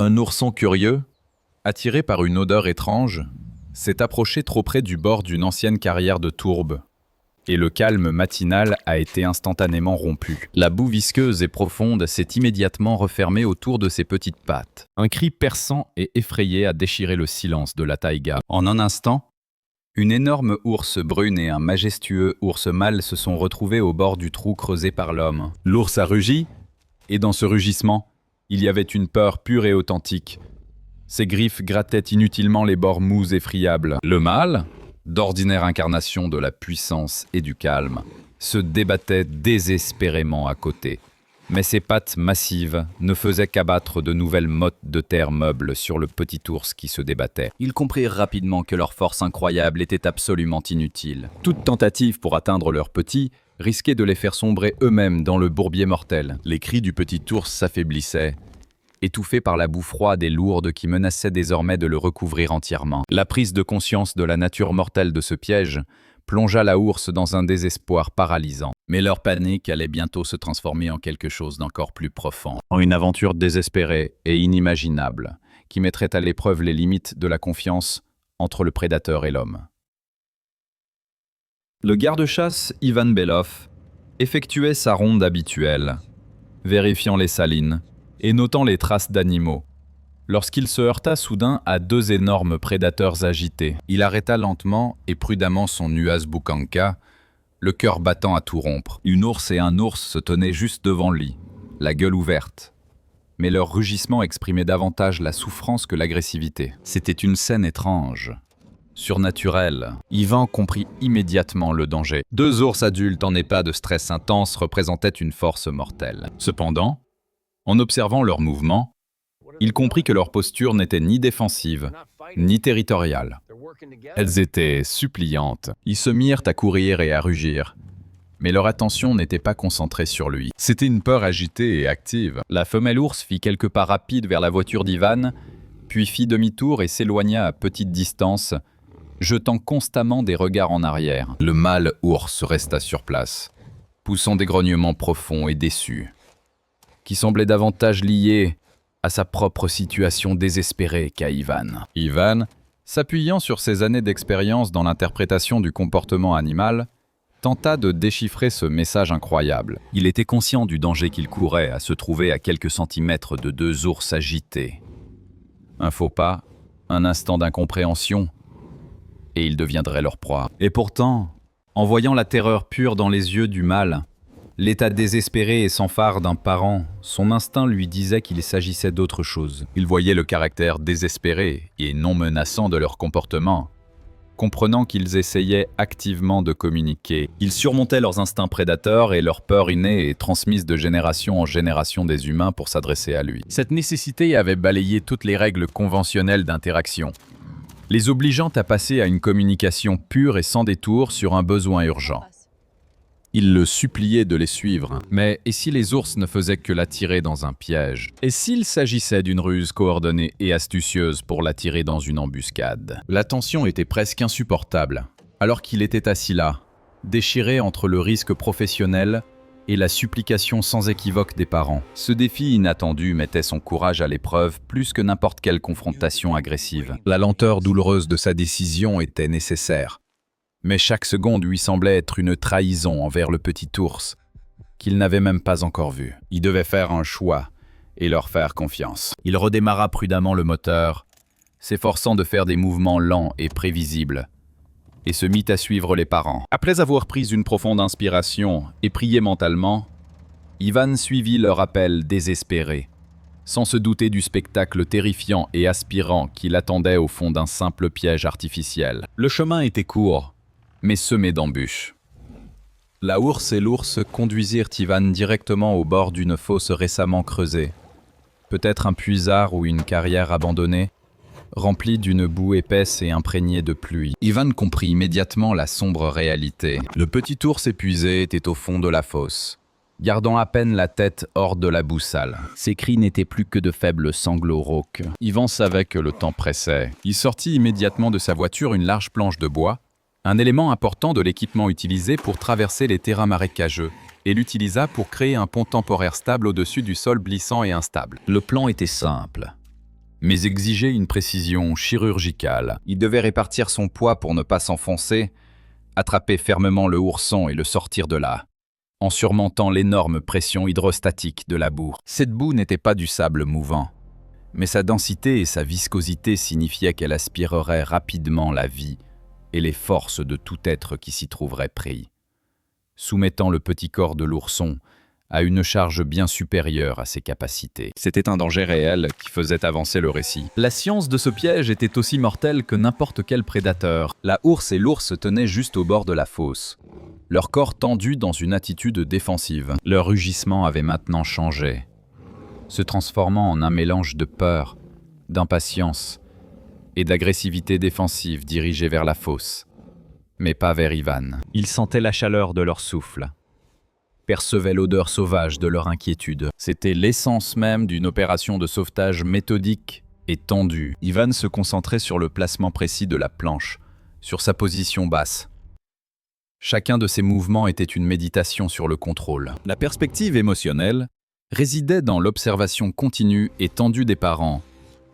Un ourson curieux, attiré par une odeur étrange, s'est approché trop près du bord d'une ancienne carrière de tourbe, et le calme matinal a été instantanément rompu. La boue visqueuse et profonde s'est immédiatement refermée autour de ses petites pattes. Un cri perçant et effrayé a déchiré le silence de la taïga. En un instant, une énorme ours brune et un majestueux ours mâle se sont retrouvés au bord du trou creusé par l'homme. L'ours a rugi, et dans ce rugissement, il y avait une peur pure et authentique. Ses griffes grattaient inutilement les bords mous et friables. Le mâle, d'ordinaire incarnation de la puissance et du calme, se débattait désespérément à côté. Mais ses pattes massives ne faisaient qu'abattre de nouvelles mottes de terre meubles sur le petit ours qui se débattait. Ils comprirent rapidement que leur force incroyable était absolument inutile. Toute tentative pour atteindre leur petit risquait de les faire sombrer eux-mêmes dans le bourbier mortel. Les cris du petit ours s'affaiblissaient, étouffés par la boue froide et lourde qui menaçait désormais de le recouvrir entièrement. La prise de conscience de la nature mortelle de ce piège plongea la ours dans un désespoir paralysant. Mais leur panique allait bientôt se transformer en quelque chose d'encore plus profond. En une aventure désespérée et inimaginable, qui mettrait à l'épreuve les limites de la confiance entre le prédateur et l'homme. Le garde-chasse Ivan Belov effectuait sa ronde habituelle, vérifiant les salines et notant les traces d'animaux, lorsqu'il se heurta soudain à deux énormes prédateurs agités. Il arrêta lentement et prudemment son nuaz bukanka, le cœur battant à tout rompre. Une ours et un ours se tenaient juste devant lui, la gueule ouverte. Mais leur rugissement exprimait davantage la souffrance que l'agressivité. C'était une scène étrange, surnaturelle. Ivan comprit immédiatement le danger. Deux ours adultes en état de stress intense représentaient une force mortelle. Cependant, en observant leurs mouvements, il comprit que leur posture n'était ni défensive, ni territoriale. Elles étaient suppliantes. Ils se mirent à courir et à rugir, mais leur attention n'était pas concentrée sur lui. C'était une peur agitée et active. La femelle ours fit quelques pas rapides vers la voiture d'Ivan, puis fit demi-tour et s'éloigna à petite distance, jetant constamment des regards en arrière. Le mâle ours resta sur place, poussant des grognements profonds et déçus, qui semblaient davantage liés à sa propre situation désespérée qu'à Ivan. Ivan, s'appuyant sur ses années d'expérience dans l'interprétation du comportement animal, tenta de déchiffrer ce message incroyable. Il était conscient du danger qu'il courait à se trouver à quelques centimètres de deux ours agités. Un faux pas, un instant d'incompréhension, et il deviendrait leur proie. Et pourtant, en voyant la terreur pure dans les yeux du mâle, l'état désespéré et sans phare d'un parent, son instinct lui disait qu'il s'agissait d'autre chose. Il voyait le caractère désespéré et non menaçant de leur comportement. Comprenant qu'ils essayaient activement de communiquer, ils surmontaient leurs instincts prédateurs et leur peur innée et transmise de génération en génération des humains pour s'adresser à lui. Cette nécessité avait balayé toutes les règles conventionnelles d'interaction, les obligeant à passer à une communication pure et sans détour sur un besoin urgent. Il le suppliait de les suivre. Mais et si les ours ne faisaient que l'attirer dans un piège? Et s'il s'agissait d'une ruse coordonnée et astucieuse pour l'attirer dans une embuscade? La tension était presque insupportable, alors qu'il était assis là, déchiré entre le risque professionnel et la supplication sans équivoque des parents. Ce défi inattendu mettait son courage à l'épreuve plus que n'importe quelle confrontation agressive. La lenteur douloureuse de sa décision était nécessaire. Mais chaque seconde lui semblait être une trahison envers le petit ours, qu'il n'avait même pas encore vu. Il devait faire un choix et leur faire confiance. Il redémarra prudemment le moteur, s'efforçant de faire des mouvements lents et prévisibles, et se mit à suivre les parents. Après avoir pris une profonde inspiration et prié mentalement, Ivan suivit leur appel désespéré, sans se douter du spectacle terrifiant et aspirant qui l'attendait au fond d'un simple piège artificiel. Le chemin était court, mais semé d'embûches. La ours et l'ours conduisirent Ivan directement au bord d'une fosse récemment creusée, peut-être un puisard ou une carrière abandonnée, remplie d'une boue épaisse et imprégnée de pluie. Ivan comprit immédiatement la sombre réalité. Le petit ours épuisé était au fond de la fosse, gardant à peine la tête hors de la boue sale. Ses cris n'étaient plus que de faibles sanglots rauques. Ivan savait que le temps pressait. Il sortit immédiatement de sa voiture une large planche de bois, un élément important de l'équipement utilisé pour traverser les terrains marécageux, et l'utilisa pour créer un pont temporaire stable au-dessus du sol glissant et instable. Le plan était simple. mais exigeait une précision chirurgicale. Il devait répartir son poids pour ne pas s'enfoncer, attraper fermement le ourson et le sortir de là, en surmontant l'énorme pression hydrostatique de la boue. Cette boue n'était pas du sable mouvant, mais sa densité et sa viscosité signifiaient qu'elle aspirerait rapidement la vie et les forces de tout être qui s'y trouverait pris, soumettant le petit corps de l'ourson à une charge bien supérieure à ses capacités. C'était un danger réel qui faisait avancer le récit. La science de ce piège était aussi mortelle que n'importe quel prédateur. La ours et l'ours se tenaient juste au bord de la fosse, leur corps tendu dans une attitude défensive. Leur rugissement avait maintenant changé, se transformant en un mélange de peur, d'impatience et d'agressivité défensive dirigée vers la fosse, mais pas vers Ivan. Ils sentaient la chaleur de leur souffle, percevaient l'odeur sauvage de leur inquiétude. C'était l'essence même d'une opération de sauvetage méthodique et tendue. Ivan se concentrait sur le placement précis de la planche, sur sa position basse. Chacun de ses mouvements était une méditation sur le contrôle. La perspective émotionnelle résidait dans l'observation continue et tendue des parents,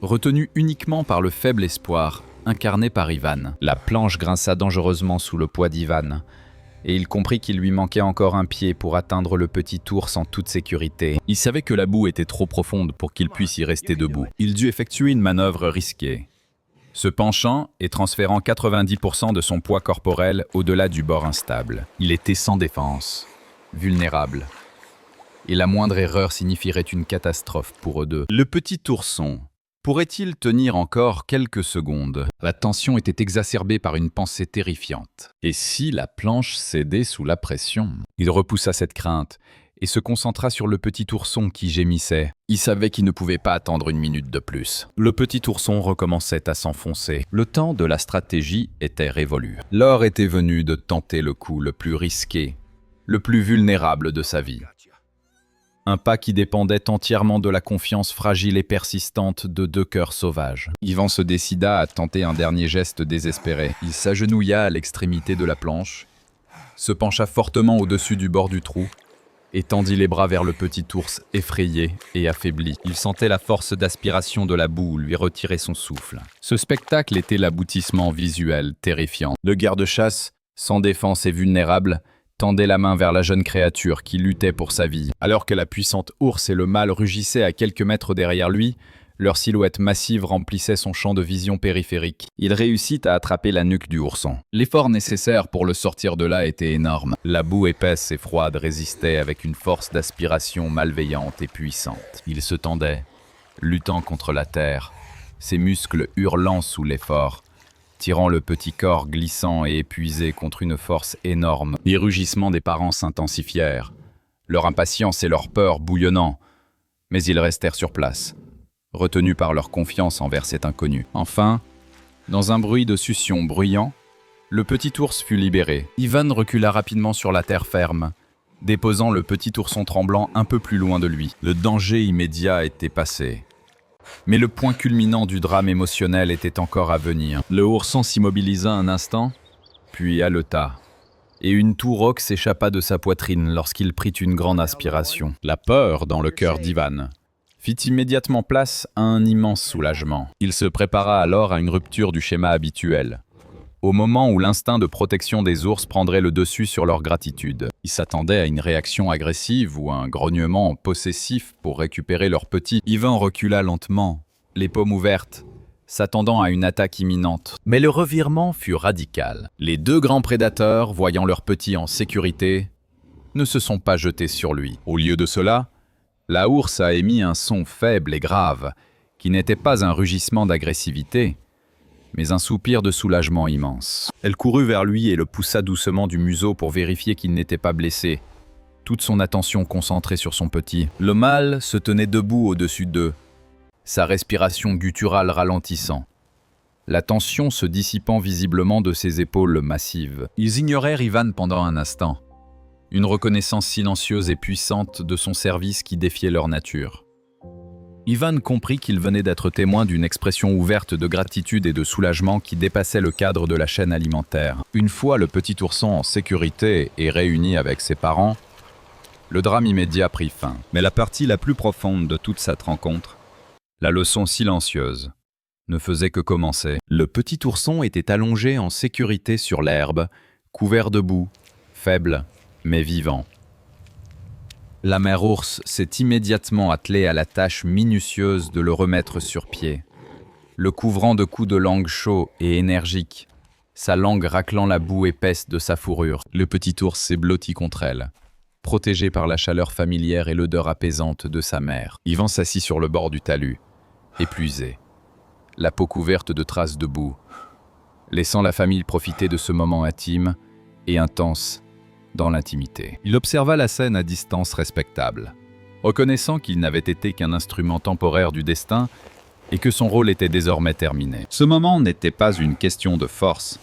retenue uniquement par le faible espoir incarné par Ivan. La planche grinça dangereusement sous le poids d'Ivan, et il comprit qu'il lui manquait encore un pied pour atteindre le petit ours en toute sécurité. Il savait que la boue était trop profonde pour qu'il puisse y rester debout. Il dut effectuer une manœuvre risquée, se penchant et transférant 90% de son poids corporel au-delà du bord instable. Il était sans défense, vulnérable, et la moindre erreur signifierait une catastrophe pour eux deux. Le petit ourson pourrait-il tenir encore quelques secondes? La tension était exacerbée par une pensée terrifiante. Et si la planche cédait sous la pression? Il repoussa cette crainte et se concentra sur le petit ourson qui gémissait. Il savait qu'il ne pouvait pas attendre une minute de plus. Le petit ourson recommençait à s'enfoncer. Le temps de la stratégie était révolu. L'heure était venue de tenter le coup le plus risqué, le plus vulnérable de sa vie. Un pas qui dépendait entièrement de la confiance fragile et persistante de deux cœurs sauvages. Ivan se décida à tenter un dernier geste désespéré. Il s'agenouilla à l'extrémité de la planche, se pencha fortement au-dessus du bord du trou et tendit les bras vers le petit ours effrayé et affaibli. Il sentait la force d'aspiration de la boue lui retirer son souffle. Ce spectacle était l'aboutissement visuel terrifiant. Le garde-chasse, sans défense et vulnérable, tendait la main vers la jeune créature qui luttait pour sa vie. Alors que la puissante ours et le mâle rugissaient à quelques mètres derrière lui, leur silhouette massive remplissait son champ de vision périphérique. Il réussit à attraper la nuque du ourson. L'effort nécessaire pour le sortir de là était énorme. La boue épaisse et froide résistait avec une force d'aspiration malveillante et puissante. Il se tendait, luttant contre la terre, ses muscles hurlant sous l'effort, tirant le petit corps glissant et épuisé contre une force énorme. Les rugissements des parents s'intensifièrent, leur impatience et leur peur bouillonnant, mais ils restèrent sur place, retenus par leur confiance envers cet inconnu. Enfin, dans un bruit de succion bruyant, le petit ours fut libéré. Ivan recula rapidement sur la terre ferme, déposant le petit ourson tremblant un peu plus loin de lui. Le danger immédiat était passé. Mais le point culminant du drame émotionnel était encore à venir. Le ourson s'immobilisa un instant, puis haleta, et une toux rauque s'échappa de sa poitrine lorsqu'il prit une grande aspiration. La peur dans le cœur d'Ivan fit immédiatement place à un immense soulagement. Il se prépara alors à une rupture du schéma habituel, au moment où l'instinct de protection des ours prendrait le dessus sur leur gratitude. Il s'attendait à une réaction agressive ou un grognement possessif pour récupérer leur petit. Ivan recula lentement, les paumes ouvertes, s'attendant à une attaque imminente. Mais le revirement fut radical. Les deux grands prédateurs, voyant leur petit en sécurité, ne se sont pas jetés sur lui. Au lieu de cela, la ours a émis un son faible et grave, qui n'était pas un rugissement d'agressivité, mais un soupir de soulagement immense. Elle courut vers lui et le poussa doucement du museau pour vérifier qu'il n'était pas blessé, toute son attention concentrée sur son petit. Le mâle se tenait debout au-dessus d'eux, sa respiration gutturale ralentissant, la tension se dissipant visiblement de ses épaules massives. Ils ignorèrent Ivan pendant un instant, une reconnaissance silencieuse et puissante de son service qui défiait leur nature. Ivan comprit qu'il venait d'être témoin d'une expression ouverte de gratitude et de soulagement qui dépassait le cadre de la chaîne alimentaire. Une fois le petit ourson en sécurité et réuni avec ses parents, le drame immédiat prit fin. Mais la partie la plus profonde de toute cette rencontre La leçon silencieuse ne faisait que commencer. Le petit ourson était allongé en sécurité sur l'herbe, couvert de boue, faible, mais vivant. La mère ours s'est immédiatement attelée à la tâche minutieuse de le remettre sur pied, le couvrant de coups de langue chauds et énergiques, sa langue raclant la boue épaisse de sa fourrure. Le petit ours s'est blotti contre elle, protégé par la chaleur familière et l'odeur apaisante de sa mère. Yvan s'assit sur le bord du talus, épuisé, la peau couverte de traces de boue, laissant la famille profiter de ce moment intime et intense dans l'intimité. Il observa la scène à distance respectable, reconnaissant qu'il n'avait été qu'un instrument temporaire du destin et que son rôle était désormais terminé. Ce moment n'était pas une question de force,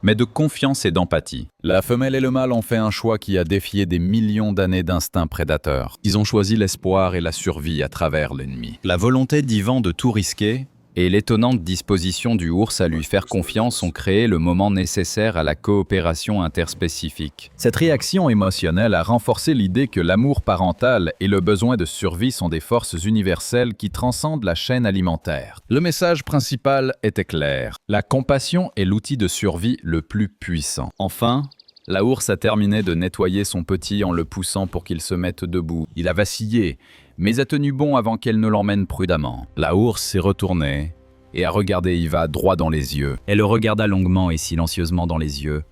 mais de confiance et d'empathie. La femelle et le mâle ont fait un choix qui a défié des millions d'années d'instinct prédateur. Ils ont choisi l'espoir et la survie à travers l'ennemi. La volonté d'Yvan de tout risquer et l'étonnante disposition du ours à lui faire confiance ont créé le moment nécessaire à la coopération interspécifique. Cette réaction émotionnelle a renforcé l'idée que l'amour parental et le besoin de survie sont des forces universelles qui transcendent la chaîne alimentaire. Le message principal était clair. La compassion est l'outil de survie le plus puissant. Enfin, la ours a terminé de nettoyer son petit en le poussant pour qu'il se mette debout. Il a vacillé, mais a tenu bon avant qu'elle ne l'emmène prudemment. La ours s'est retournée et a regardé Iva droit dans les yeux. Elle le regarda longuement et silencieusement dans les yeux,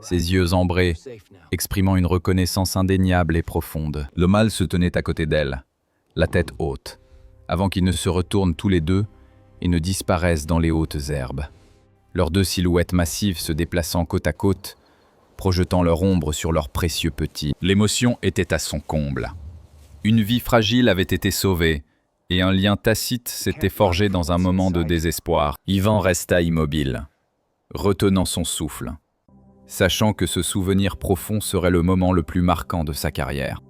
ses yeux ambrés, exprimant une reconnaissance indéniable et profonde. Le mâle se tenait à côté d'elle, la tête haute, avant qu'ils ne se retournent tous les deux et ne disparaissent dans les hautes herbes. Leurs deux silhouettes massives se déplaçant côte à côte, projetant leur ombre sur leurs précieux petits. L'émotion était à son comble. Une vie fragile avait été sauvée, et un lien tacite s'était forgé dans un moment de désespoir. Yvan resta immobile, retenant son souffle, sachant que ce souvenir profond serait le moment le plus marquant de sa carrière.